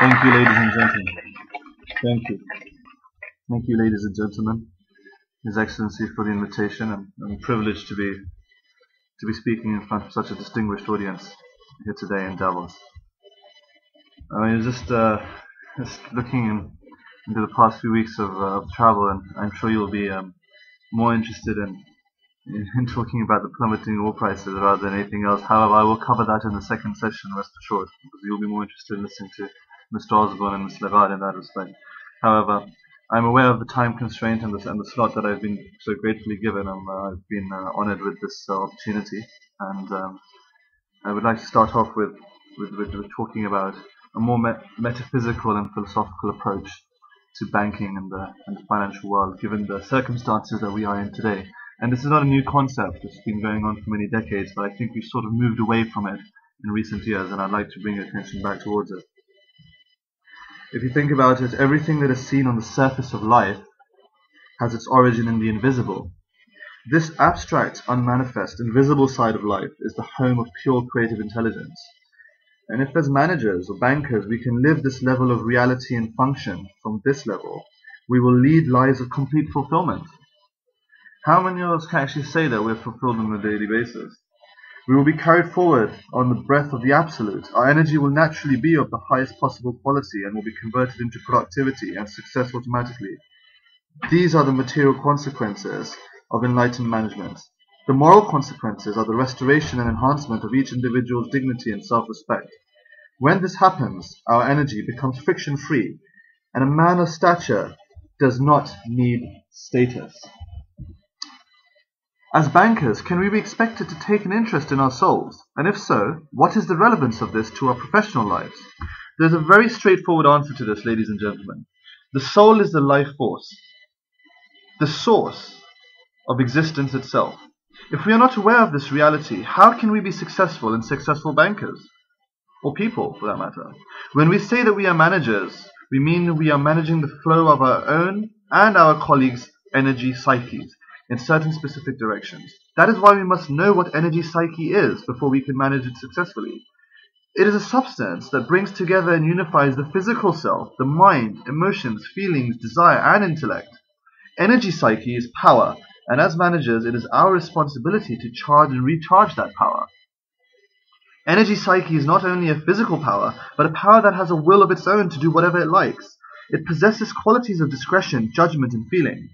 Thank you, ladies and gentlemen. Thank you. Thank you, ladies and gentlemen. His Excellency, for the invitation. I'm privileged to be speaking in front of such a distinguished audience here today in Davos. I mean, just looking into the past few weeks of travel, and I'm sure you'll be more interested in talking about the plummeting oil prices rather than anything else. However, I will cover that in the second session, rest assured, because you'll be more interested in listening to Mr. Osborne and Ms. Lagarde in that respect. However, I'm aware of the time constraint and the slot that I've been so gratefully given. I've been honoured with this opportunity, and I would like to start off with talking about a more metaphysical and philosophical approach to banking and the financial world, given the circumstances that we are in today. And this is not a new concept. It's been going on for many decades, but I think we've sort of moved away from it in recent years, and I'd like to bring your attention back towards it. If you think about it, everything that is seen on the surface of life has its origin in the invisible. This abstract, unmanifest, invisible side of life is the home of pure creative intelligence. And if as managers or bankers we can live this level of reality and function from this level, we will lead lives of complete fulfillment. How many of us can actually say that we're fulfilled on a daily basis? We will be carried forward on the breath of the absolute. Our energy will naturally be of the highest possible quality and will be converted into productivity and success automatically. These are the material consequences of enlightened management. The moral consequences are the restoration and enhancement of each individual's dignity and self-respect. When this happens, our energy becomes friction-free, and a man of stature does not need status. As bankers, can we be expected to take an interest in our souls? And if so, what is the relevance of this to our professional lives? There's a very straightforward answer to this, ladies and gentlemen. The soul is the life force, the source of existence itself. If we are not aware of this reality, how can we be successful and successful bankers? Or people, for that matter. When we say that we are managers, we mean we are managing the flow of our own and our colleagues' energy psyches in certain specific directions. That is why we must know what energy psyche is before we can manage it successfully. It is a substance that brings together and unifies the physical self, the mind, emotions, feelings, desire, and intellect. Energy psyche is power, and as managers it is our responsibility to charge and recharge that power. Energy psyche is not only a physical power, but a power that has a will of its own to do whatever it likes. It possesses qualities of discretion, judgment, and feeling.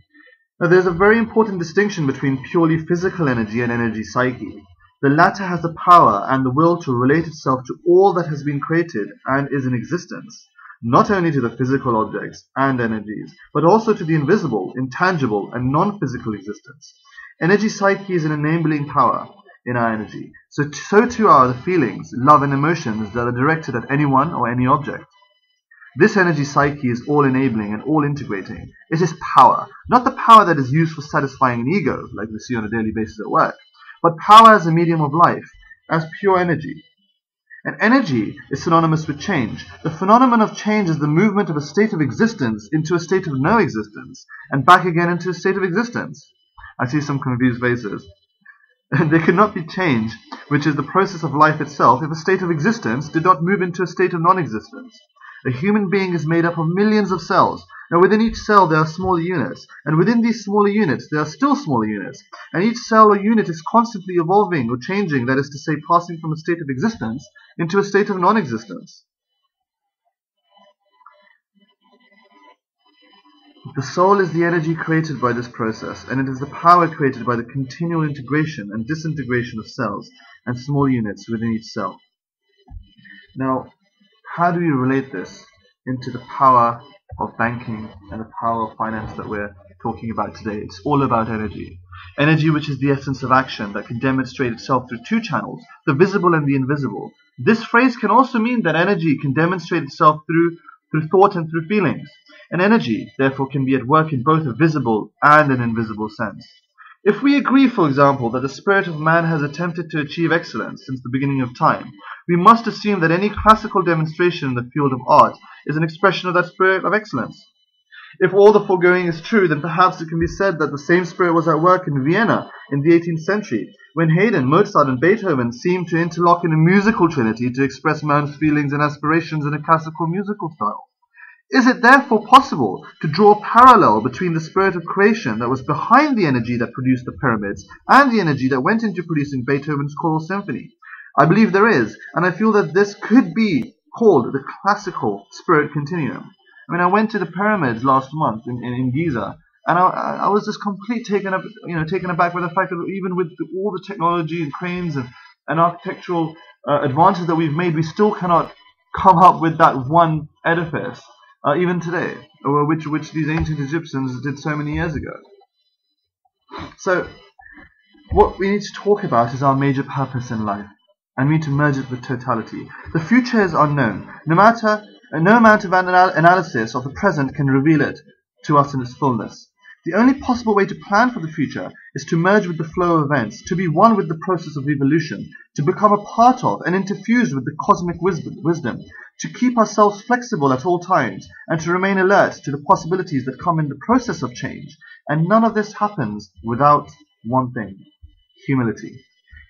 Now, there is a very important distinction between purely physical energy and energy psyche. The latter has the power and the will to relate itself to all that has been created and is in existence, not only to the physical objects and energies, but also to the invisible, intangible, and non-physical existence. Energy psyche is an enabling power in our energy. So too are the feelings, love, and emotions that are directed at anyone or any object. This energy psyche is all-enabling and all-integrating. It is power, not the power that is used for satisfying an ego, like we see on a daily basis at work, but power as a medium of life, as pure energy. And energy is synonymous with change. The phenomenon of change is the movement of a state of existence into a state of no existence, and back again into a state of existence. I see some confused faces. There could not be change, which is the process of life itself, if a state of existence did not move into a state of non-existence. A human being is made up of millions of cells. Now within each cell there are smaller units, and within these smaller units there are still smaller units, and each cell or unit is constantly evolving or changing, that is to say, passing from a state of existence into a state of non-existence. The soul is the energy created by this process, and it is the power created by the continual integration and disintegration of cells and small units within each cell. Now, how do we relate this into the power of banking and the power of finance that we're talking about today? It's all about energy. Energy, which is the essence of action, that can demonstrate itself through two channels, the visible and the invisible. This phrase can also mean that energy can demonstrate itself through thought and through feelings. And energy, therefore, can be at work in both a visible and an invisible sense. If we agree, for example, that the spirit of man has attempted to achieve excellence since the beginning of time, we must assume that any classical demonstration in the field of art is an expression of that spirit of excellence. If all the foregoing is true, then perhaps it can be said that the same spirit was at work in Vienna in the 18th century, when Haydn, Mozart, and Beethoven seemed to interlock in a musical trinity to express man's feelings and aspirations in a classical musical style. Is it therefore possible to draw a parallel between the spirit of creation that was behind the energy that produced the pyramids and the energy that went into producing Beethoven's choral symphony? I believe there is, and I feel that this could be called the classical spirit continuum. I mean, I went to the pyramids last month in Giza, and I was just taken aback by the fact that even with all the technology and cranes and architectural advances that we've made, we still cannot come up with that one edifice, even today, which these ancient Egyptians did so many years ago. So, what we need to talk about is our major purpose in life, and we need to merge it with totality. The future is unknown. No amount of analysis of the present can reveal it to us in its fullness. The only possible way to plan for the future is to merge with the flow of events, to be one with the process of evolution, to become a part of and interfused with the cosmic wisdom, to keep ourselves flexible at all times, and to remain alert to the possibilities that come in the process of change. And none of this happens without one thing: humility.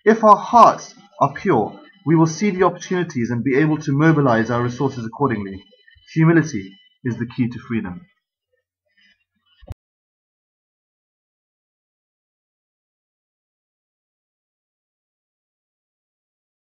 If our hearts are pure, we will see the opportunities and be able to mobilize our resources accordingly. Humility is the key to freedom.